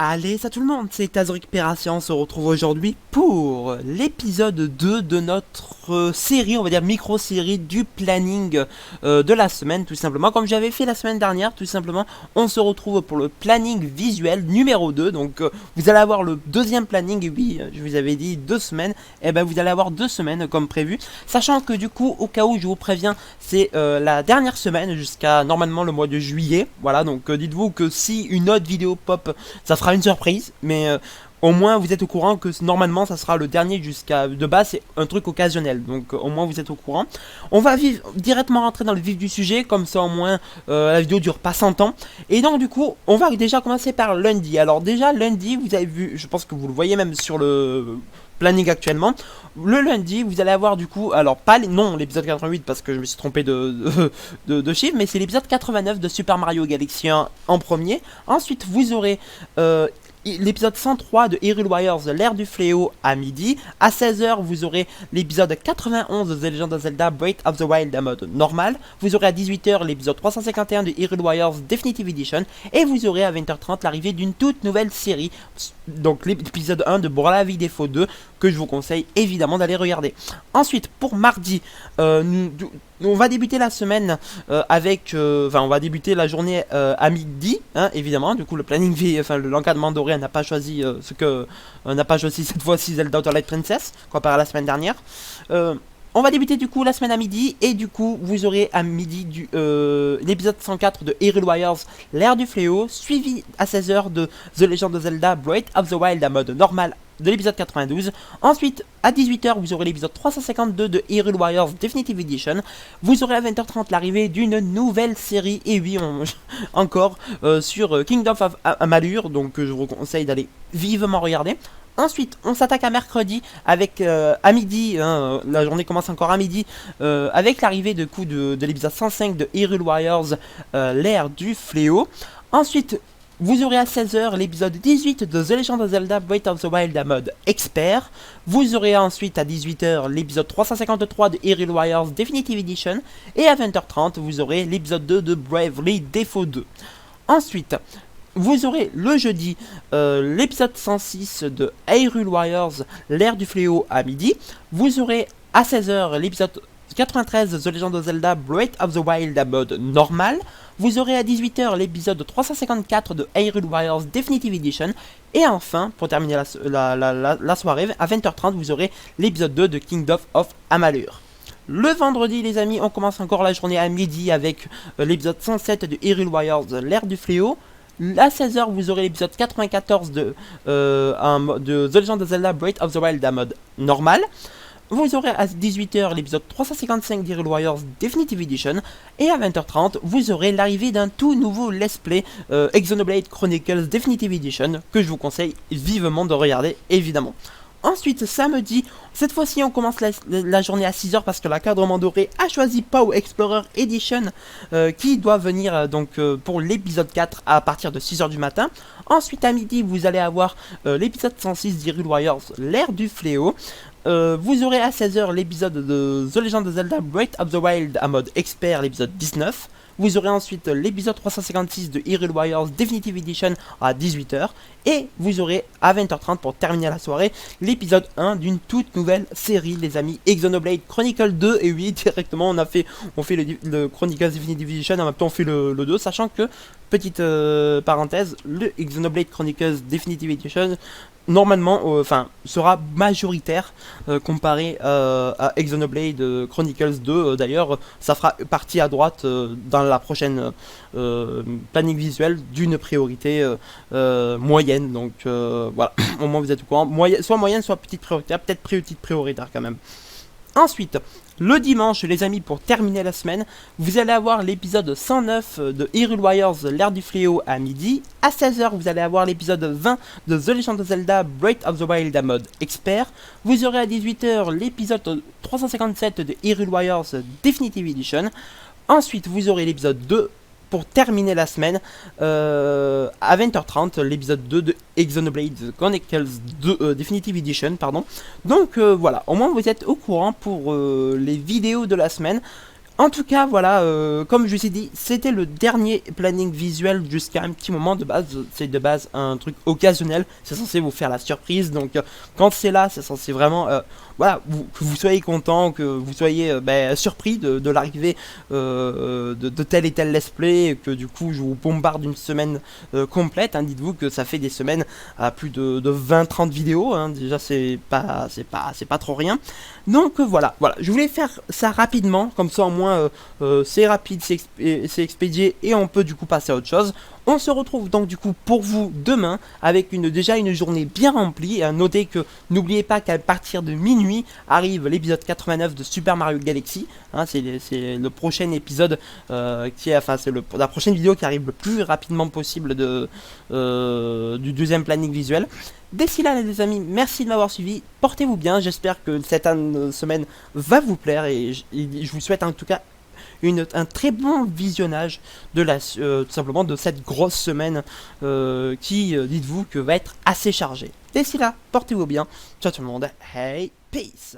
Allez, ça tout le monde, c'est Récupération, on se retrouve aujourd'hui pour l'épisode 2 de notre série, on va dire micro-série du planning de la semaine, tout simplement. Comme j'avais fait la semaine dernière, tout simplement, on se retrouve pour le planning visuel numéro 2. Donc vous allez avoir le deuxième planning, et oui, je vous avais dit 2 semaines, et ben vous allez avoir 2 semaines comme prévu. Sachant que du coup, au cas où je vous préviens, c'est la dernière semaine jusqu'à normalement le mois de juillet. Voilà, donc dites-vous que si une autre vidéo pop, ça sera une surprise, mais au moins vous êtes au courant que normalement ça sera le dernier jusqu'à... De base c'est un truc occasionnel, donc au moins vous êtes au courant. On va directement rentrer dans le vif du sujet, comme ça au moins la vidéo dure pas 100 ans. Et donc du coup on va déjà commencer par lundi. Alors déjà lundi, vous avez vu, je pense que vous le voyez même sur le planning actuellement. Le lundi, vous allez avoir du coup, alors pas non l'épisode 88 parce que je me suis trompé de chiffre, mais c'est l'épisode 89 de Super Mario Galaxy 1 en premier. Ensuite, vous aurez l'épisode 103 de Hyrule Warriors, l'ère du fléau à midi. À 16h, vous aurez l'épisode 91 de The Legend of Zelda Breath of the Wild en mode normal. Vous aurez à 18h l'épisode 351 de Hyrule Warriors Definitive Edition. Et vous aurez à 20h30 l'arrivée d'une toute nouvelle série, donc l'épisode 1 de Brawlhalla Vidéo 2, que je vous conseille évidemment d'aller regarder. Ensuite, pour mardi, on va débuter la semaine avec, on va débuter la journée à midi, hein, évidemment. Du coup, le planning, l'encadrement doré n'a pas choisi ce que n'a pas choisi cette fois-ci Zelda Twilight Princess, comparé à la semaine dernière. On va débuter du coup la semaine à midi, et du coup vous aurez à midi l'épisode 104 de Hyrule Warriors, l'ère du fléau, suivi à 16h de The Legend of Zelda Breath of the Wild en mode normal de l'épisode 92. Ensuite, à 18h, vous aurez l'épisode 352 de Hyrule Warriors Definitive Edition. Vous aurez à 20h30 l'arrivée d'une nouvelle série, et oui, encore sur Kingdom of Amalur, donc je vous conseille d'aller vivement regarder. Ensuite, on s'attaque à mercredi avec à midi, hein, la journée commence encore à midi, avec l'arrivée de l'épisode 105 de Hyrule Warriors, l'ère du fléau. Ensuite, vous aurez à 16h l'épisode 18 de The Legend of Zelda Breath of the Wild en mode expert. Vous aurez ensuite à 18h l'épisode 353 de Hyrule Warriors Definitive Edition. Et à 20h30, vous aurez l'épisode 2 de Bravely Default 2. Ensuite, vous aurez le jeudi l'épisode 106 de Hyrule Warriors, l'ère du fléau à midi. Vous aurez à 16h l'épisode 93 de The Legend of Zelda Breath of the Wild en mode normal. Vous aurez à 18h l'épisode 354 de Hyrule Warriors Definitive Edition. Et enfin, pour terminer la soirée, à 20h30, vous aurez l'épisode 2 de Kingdom of Amalur. Le vendredi, les amis, on commence encore la journée à midi avec l'épisode 107 de Hyrule Warriors, l'ère du fléau. À 16h, vous aurez l'épisode 94 de The Legend of Zelda Breath of the Wild en mode normal. Vous aurez à 18h l'épisode 355 d'Hyrule Warriors Definitive Edition. Et à 20h30, vous aurez l'arrivée d'un tout nouveau let's play Xenoblade Chronicles Definitive Edition, que je vous conseille vivement de regarder, évidemment. Ensuite, samedi, cette fois-ci on commence la journée à 6h parce que l'encadrement doré a choisi PoW Explorer Edition qui doit venir pour l'épisode 4 à partir de 6h du matin. Ensuite, à midi, vous allez avoir l'épisode 106 d'Hyrule Warriors, l'ère du fléau. Vous aurez à 16h l'épisode de The Legend of Zelda Breath of the Wild en mode expert, l'épisode 19. Vous aurez ensuite l'épisode 356 de Hyrule Warriors Definitive Edition à 18h. Et vous aurez à 20h30 pour terminer la soirée l'épisode 1 d'une toute nouvelle série, les amis, Xenoblade Chronicles 2. Et oui, directement on fait le Chronicles Definitive Edition, en même temps on fait le 2, sachant que, petite parenthèse, le Xenoblade Chronicles Definitive Edition normalement sera majoritaire comparé à Xenoblade Chronicles 2. D'ailleurs, ça fera partie à droite dans la prochaine planning visuel d'une priorité moyenne. Donc voilà, au moins vous êtes au courant. Soit moyenne, soit petite prioritaire, peut-être petite prioritaire quand même. Ensuite, le dimanche, les amis, pour terminer la semaine, vous allez avoir l'épisode 109 de Hyrule Warriors, l'ère du fléau à midi. À 16h, vous allez avoir l'épisode 20 de The Legend of Zelda Breath of the Wild en mode expert. Vous aurez à 18h l'épisode 357 de Hyrule Warriors Definitive Edition. Ensuite, vous aurez l'épisode 2 pour terminer la semaine à 20h30, l'épisode 2 de Xenoblade Chronicles 2 Definitive Edition, pardon. Donc voilà, au moins vous êtes au courant pour les vidéos de la semaine. En tout cas, voilà, comme je vous ai dit, c'était le dernier planning visuel jusqu'à un petit moment de base. C'est de base un truc occasionnel, c'est censé vous faire la surprise. Donc, quand c'est là, c'est censé vraiment, voilà, que vous soyez content, que vous soyez surpris de l'arrivée de tel et tel let's play, que du coup, je vous bombarde une semaine complète. Hein. Dites-vous que ça fait des semaines à plus de 20-30 vidéos. Hein. Déjà, c'est pas trop rien. Donc voilà, je voulais faire ça rapidement, comme ça au moins c'est rapide, c'est expédié et on peut du coup passer à autre chose. On se retrouve donc du coup pour vous demain avec déjà une journée bien remplie. Notez que n'oubliez pas qu'à partir de minuit arrive l'épisode 89 de Super Mario Galaxy. Hein, c'est le prochain épisode c'est la prochaine vidéo qui arrive le plus rapidement possible du deuxième planning visuel. D'ici là les amis, merci de m'avoir suivi, portez-vous bien, j'espère que cette semaine va vous plaire et je vous souhaite en tout cas un très bon visionnage de tout simplement de cette grosse semaine qui, dites-vous, que va être assez chargée. D'ici là, portez-vous bien, ciao tout le monde, hey, peace.